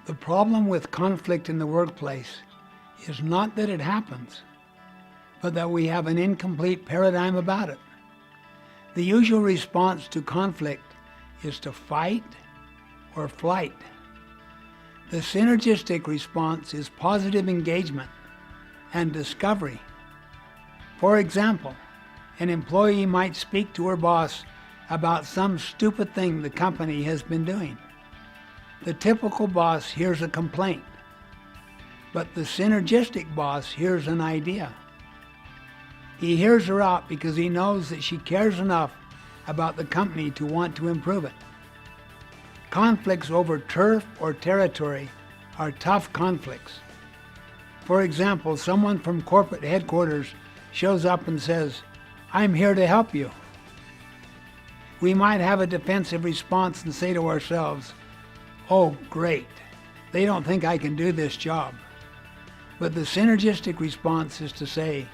The problem with conflict in the workplace is not that it happens, but that we have an incomplete paradigm about it. The usual response to conflict is to fight or flight. The synergistic response is positive engagement and discovery. For example, an employee might speak to her boss about some stupid thing the company has been doing. The typical boss hears a complaint, but the synergistic boss hears an idea. He hears her out because he knows that she cares enough about the company to want to improve it. Conflicts over turf or territory are tough conflicts. For example, someone from corporate headquarters shows up and says, "I'm here to help you." We might have a defensive response and say to ourselves, "Oh, great, they don't think I can do this job." But the synergistic response is to say,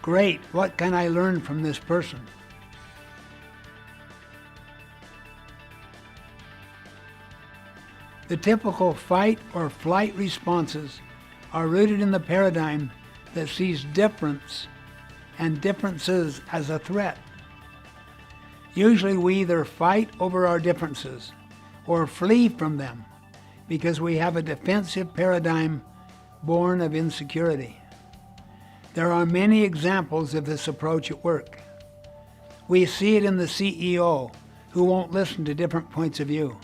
"Great, what can I learn from this person?" The typical fight or flight responses are rooted in the paradigm that sees difference and differences as a threat. Usually we either fight over our differences or flee from them because we have a defensive paradigm born of insecurity. There are many examples of this approach at work. We see it in the CEO who won't listen to different points of view.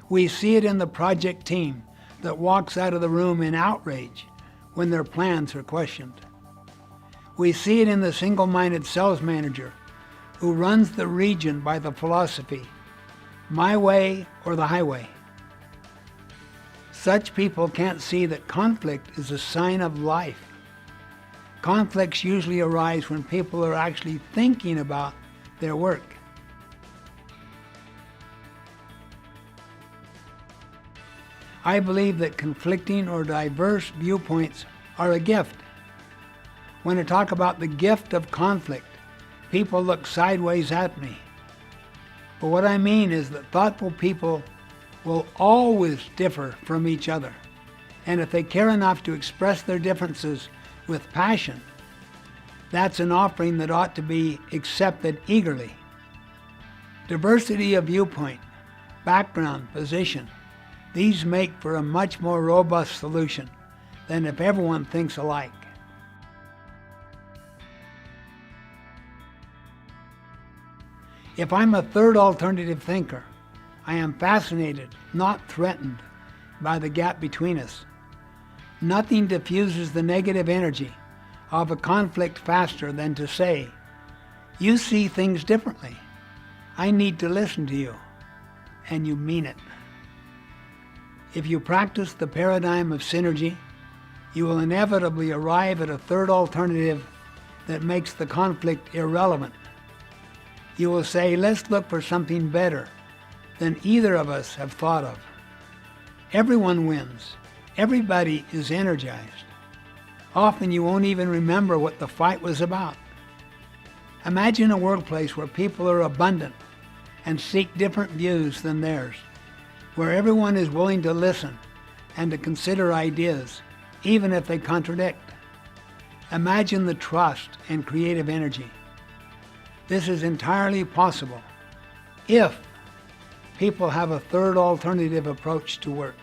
We see it in the project team that walks out of the room in outrage when their plans are questioned. We see it in the single-minded sales manager who runs the region by the philosophy, my way or the highway. Such people can't see that conflict is a sign of life. Conflicts usually arise when people are actually thinking about their work. I believe that conflicting or diverse viewpoints are a gift. When I talk about the gift of conflict, people look sideways at me. But what I mean is that thoughtful people will always differ from each other. And if they care enough to express their differences with passion, that's an offering that ought to be accepted eagerly. Diversity of viewpoint, background, position, these make for a much more robust solution than if everyone thinks alike. If I'm a third alternative thinker, I am fascinated, not threatened, by the gap between us. Nothing diffuses the negative energy of a conflict faster than to say, "You see things differently. I need to listen to you," and you mean it. If you practice the paradigm of synergy, you will inevitably arrive at a third alternative that makes the conflict irrelevant. You will say, "Let's look for something better than either of us have thought of." Everyone wins. Everybody is energized. Often you won't even remember what the fight was about. Imagine a workplace where people are abundant and seek different views than theirs, where everyone is willing to listen and to consider ideas, even if they contradict. Imagine the trust and creative energy. This is entirely possible if people have a third alternative approach to work.